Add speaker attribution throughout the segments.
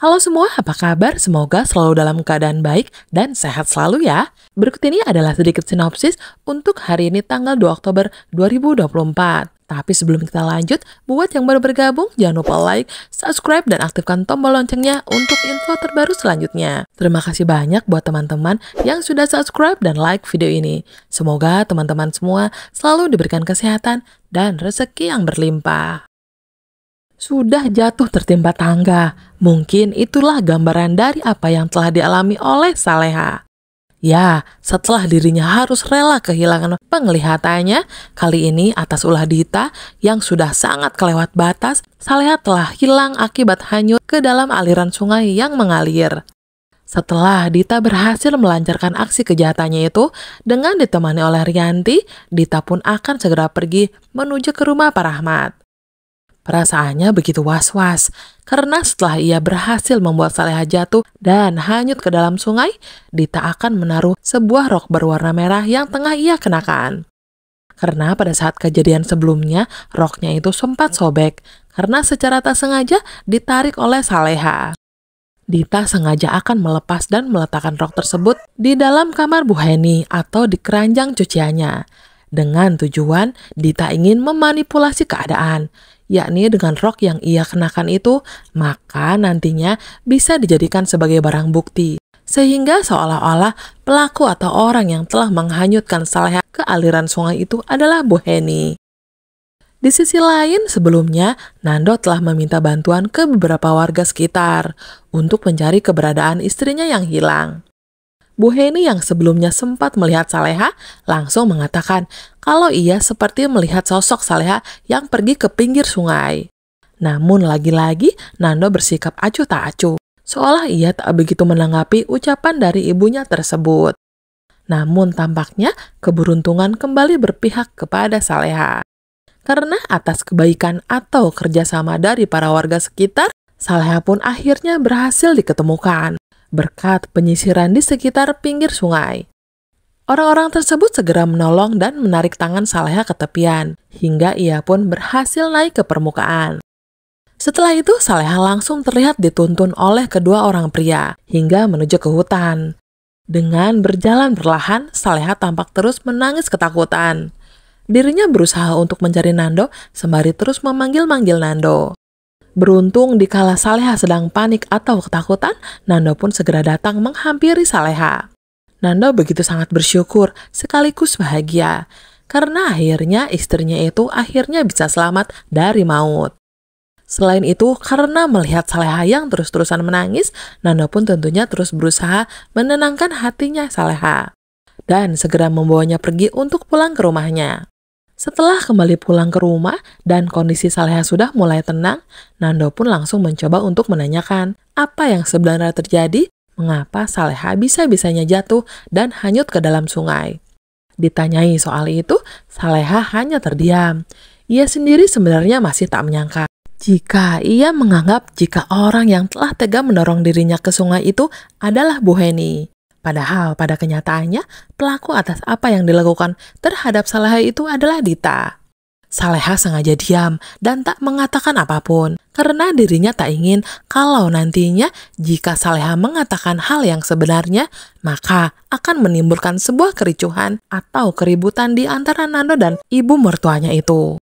Speaker 1: Halo semua, apa kabar? Semoga selalu dalam keadaan baik dan sehat selalu ya. Berikut ini adalah sedikit sinopsis untuk hari ini tanggal 2 Oktober 2024. Tapi sebelum kita lanjut, buat yang baru bergabung, jangan lupa like, subscribe, dan aktifkan tombol loncengnya untuk info terbaru selanjutnya. Terima kasih banyak buat teman-teman yang sudah subscribe dan like video ini. Semoga teman-teman semua selalu diberikan kesehatan dan rezeki yang berlimpah. Sudah jatuh tertimpa tangga. Mungkin itulah gambaran dari apa yang telah dialami oleh Saleha. Ya, setelah dirinya harus rela kehilangan penglihatannya, kali ini atas ulah Dita yang sudah sangat kelewat batas, Saleha telah hilang akibat hanyut ke dalam aliran sungai yang mengalir. Setelah Dita berhasil melancarkan aksi kejahatannya itu, dengan ditemani oleh Rianti, Dita pun akan segera pergi menuju ke rumah Pak Rahmat. Perasaannya begitu was-was, karena setelah ia berhasil membuat Saleha jatuh dan hanyut ke dalam sungai, Dita akan menaruh sebuah rok berwarna merah yang tengah ia kenakan. Karena pada saat kejadian sebelumnya, roknya itu sempat sobek, karena secara tak sengaja ditarik oleh Saleha. Dita sengaja akan melepas dan meletakkan rok tersebut di dalam kamar Bu Heni atau di keranjang cuciannya. Dengan tujuan, Dita ingin memanipulasi keadaan, yakni dengan rok yang ia kenakan itu, maka nantinya bisa dijadikan sebagai barang bukti. Sehingga seolah-olah pelaku atau orang yang telah menghanyutkan Saleha ke aliran sungai itu adalah Bu Heni. Di sisi lain, sebelumnya, Nando telah meminta bantuan ke beberapa warga sekitar untuk mencari keberadaan istrinya yang hilang. Bu Heni yang sebelumnya sempat melihat Saleha langsung mengatakan kalau ia seperti melihat sosok Saleha yang pergi ke pinggir sungai. Namun lagi-lagi Nando bersikap acuh tak acuh, seolah ia tak begitu menanggapi ucapan dari ibunya tersebut. Namun tampaknya keberuntungan kembali berpihak kepada Saleha. Karena atas kebaikan atau kerjasama dari para warga sekitar, Saleha pun akhirnya berhasil diketemukan berkat penyisiran di sekitar pinggir sungai. Orang-orang tersebut segera menolong dan menarik tangan Saleha ke tepian, hingga ia pun berhasil naik ke permukaan. Setelah itu, Saleha langsung terlihat dituntun oleh kedua orang pria, hingga menuju ke hutan. Dengan berjalan perlahan, Saleha tampak terus menangis ketakutan. Dirinya berusaha untuk mencari Nando, sembari terus memanggil-manggil Nando. Beruntung dikala Saleha sedang panik atau ketakutan, Nando pun segera datang menghampiri Saleha. Nando begitu sangat bersyukur sekaligus bahagia, karena akhirnya istrinya itu akhirnya bisa selamat dari maut. Selain itu, karena melihat Saleha yang terus-terusan menangis, Nando pun tentunya terus berusaha menenangkan hatinya Saleha, dan segera membawanya pergi untuk pulang ke rumahnya. Setelah kembali pulang ke rumah dan kondisi Saleha sudah mulai tenang, Nando pun langsung mencoba untuk menanyakan apa yang sebenarnya terjadi, mengapa Saleha bisa-bisanya jatuh dan hanyut ke dalam sungai. Ditanyai soal itu, Saleha hanya terdiam. Ia sendiri sebenarnya masih tak menyangka jika ia menganggap jika orang yang telah tega mendorong dirinya ke sungai itu adalah Bu Heni. Padahal pada kenyataannya, pelaku atas apa yang dilakukan terhadap Saleha itu adalah Dita. Saleha sengaja diam dan tak mengatakan apapun, karena dirinya tak ingin kalau nantinya jika Saleha mengatakan hal yang sebenarnya, maka akan menimbulkan sebuah kericuhan atau keributan di antara Nando dan ibu mertuanya itu.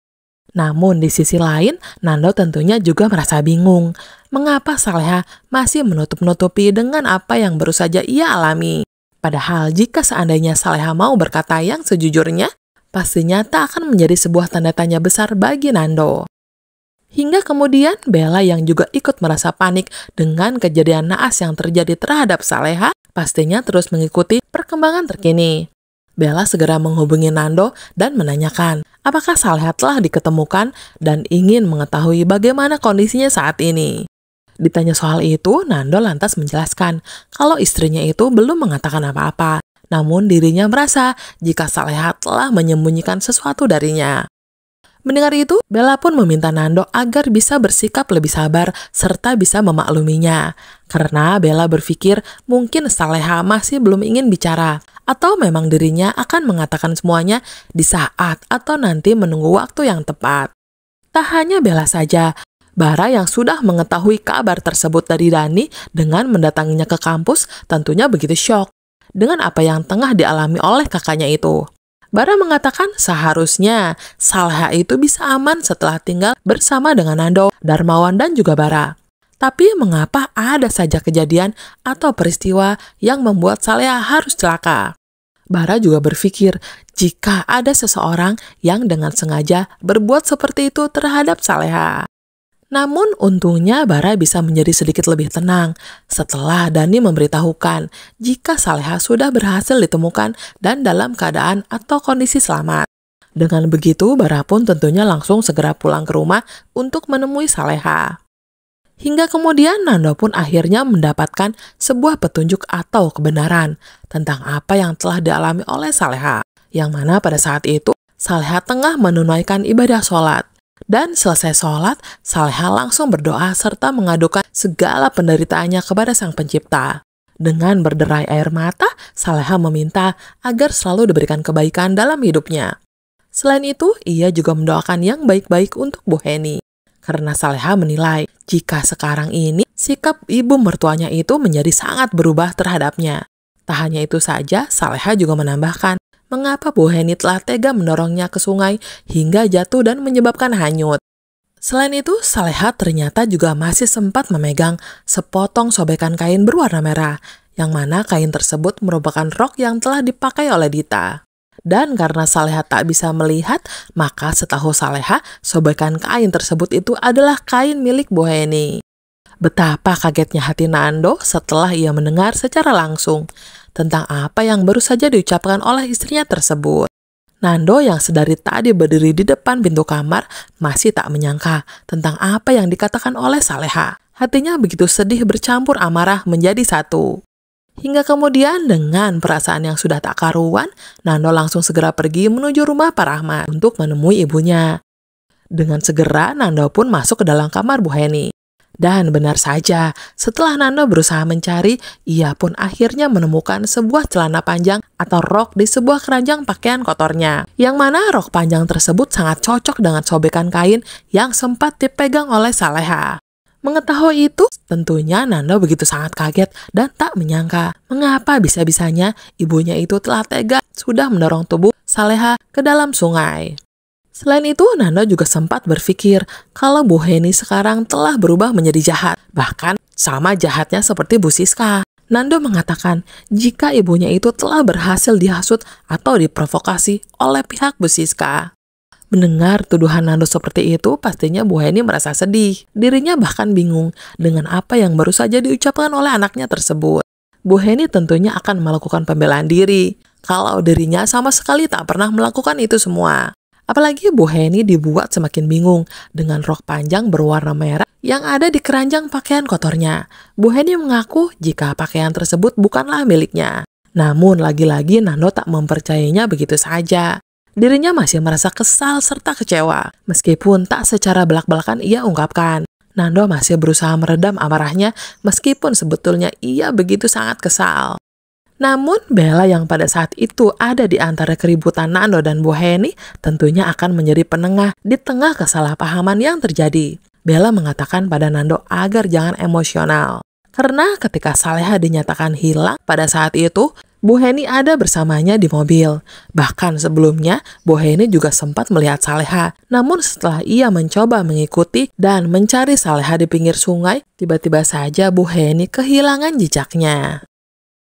Speaker 1: Namun di sisi lain, Nando tentunya juga merasa bingung. Mengapa Saleha masih menutup-nutupi dengan apa yang baru saja ia alami? Padahal jika seandainya Saleha mau berkata yang sejujurnya, pastinya tak akan menjadi sebuah tanda tanya besar bagi Nando. Hingga kemudian Bella yang juga ikut merasa panik dengan kejadian naas yang terjadi terhadap Saleha, pastinya terus mengikuti perkembangan terkini. Bella segera menghubungi Nando dan menanyakan apakah Saleha telah diketemukan dan ingin mengetahui bagaimana kondisinya saat ini. Ditanya soal itu, Nando lantas menjelaskan kalau istrinya itu belum mengatakan apa-apa, namun dirinya merasa jika Saleha telah menyembunyikan sesuatu darinya. Mendengar itu, Bella pun meminta Nando agar bisa bersikap lebih sabar serta bisa memakluminya. Karena Bella berpikir mungkin Saleha masih belum ingin bicara, atau memang dirinya akan mengatakan semuanya di saat atau nanti menunggu waktu yang tepat. Tak hanya Bella saja, Bara yang sudah mengetahui kabar tersebut dari Dani dengan mendatanginya ke kampus tentunya begitu syok dengan apa yang tengah dialami oleh kakaknya itu. Bara mengatakan seharusnya Saleha itu bisa aman setelah tinggal bersama dengan Nando, Darmawan, dan juga Bara. Tapi mengapa ada saja kejadian atau peristiwa yang membuat Saleha harus celaka? Bara juga berpikir jika ada seseorang yang dengan sengaja berbuat seperti itu terhadap Saleha. Namun untungnya Bara bisa menjadi sedikit lebih tenang setelah Dani memberitahukan jika Saleha sudah berhasil ditemukan dan dalam keadaan atau kondisi selamat. Dengan begitu Bara pun tentunya langsung segera pulang ke rumah untuk menemui Saleha. Hingga kemudian Nando pun akhirnya mendapatkan sebuah petunjuk atau kebenaran tentang apa yang telah dialami oleh Saleha. Yang mana pada saat itu Saleha tengah menunaikan ibadah sholat. Dan selesai sholat, Saleha langsung berdoa serta mengadukan segala penderitaannya kepada Sang Pencipta. Dengan berderai air mata, Saleha meminta agar selalu diberikan kebaikan dalam hidupnya. Selain itu, ia juga mendoakan yang baik-baik untuk Bu Heni. Karena Saleha menilai jika sekarang ini sikap ibu mertuanya itu menjadi sangat berubah terhadapnya. Tak hanya itu saja, Saleha juga menambahkan mengapa Bu Heni telah tega mendorongnya ke sungai hingga jatuh dan menyebabkan hanyut. Selain itu, Saleha ternyata juga masih sempat memegang sepotong sobekan kain berwarna merah, yang mana kain tersebut merupakan rok yang telah dipakai oleh Dita. Dan karena Saleha tak bisa melihat, maka setahu Saleha, sobekan kain tersebut itu adalah kain milik Bu Heni. Betapa kagetnya hati Nando setelah ia mendengar secara langsung tentang apa yang baru saja diucapkan oleh istrinya tersebut. Nando yang sedari tadi berdiri di depan pintu kamar masih tak menyangka tentang apa yang dikatakan oleh Saleha. Hatinya begitu sedih bercampur amarah menjadi satu. Hingga kemudian dengan perasaan yang sudah tak karuan, Nando langsung segera pergi menuju rumah Pak Rahmat untuk menemui ibunya. Dengan segera Nando pun masuk ke dalam kamar Bu Heni. Dan benar saja, setelah Nando berusaha mencari, ia pun akhirnya menemukan sebuah celana panjang atau rok di sebuah keranjang pakaian kotornya. Yang mana rok panjang tersebut sangat cocok dengan sobekan kain yang sempat dipegang oleh Saleha. Mengetahui itu, tentunya Nando begitu sangat kaget dan tak menyangka mengapa bisa-bisanya ibunya itu telah tega sudah mendorong tubuh Saleha ke dalam sungai. Selain itu, Nando juga sempat berpikir kalau Bu Heni sekarang telah berubah menjadi jahat, bahkan sama jahatnya seperti Bu Siska. Nando mengatakan jika ibunya itu telah berhasil dihasut atau diprovokasi oleh pihak Bu Siska. Mendengar tuduhan Nando seperti itu, pastinya Bu Heni merasa sedih. Dirinya bahkan bingung dengan apa yang baru saja diucapkan oleh anaknya tersebut. Bu Heni tentunya akan melakukan pembelaan diri, kalau dirinya sama sekali tak pernah melakukan itu semua. Apalagi Bu Heni dibuat semakin bingung dengan rok panjang berwarna merah yang ada di keranjang pakaian kotornya. Bu Heni mengaku jika pakaian tersebut bukanlah miliknya. Namun lagi-lagi Nando tak mempercayainya begitu saja. Dirinya masih merasa kesal serta kecewa. Meskipun tak secara belak-belakan ia ungkapkan. Nando masih berusaha meredam amarahnya meskipun sebetulnya ia begitu sangat kesal. Namun, Bella yang pada saat itu ada di antara keributan Nando dan Bu Heni tentunya akan menjadi penengah di tengah kesalahpahaman yang terjadi. Bella mengatakan pada Nando agar jangan emosional. Karena ketika Saleha dinyatakan hilang pada saat itu, Bu Heni ada bersamanya di mobil. Bahkan sebelumnya, Bu Heni juga sempat melihat Saleha. Namun setelah ia mencoba mengikuti dan mencari Saleha di pinggir sungai, tiba-tiba saja Bu Heni kehilangan jejaknya.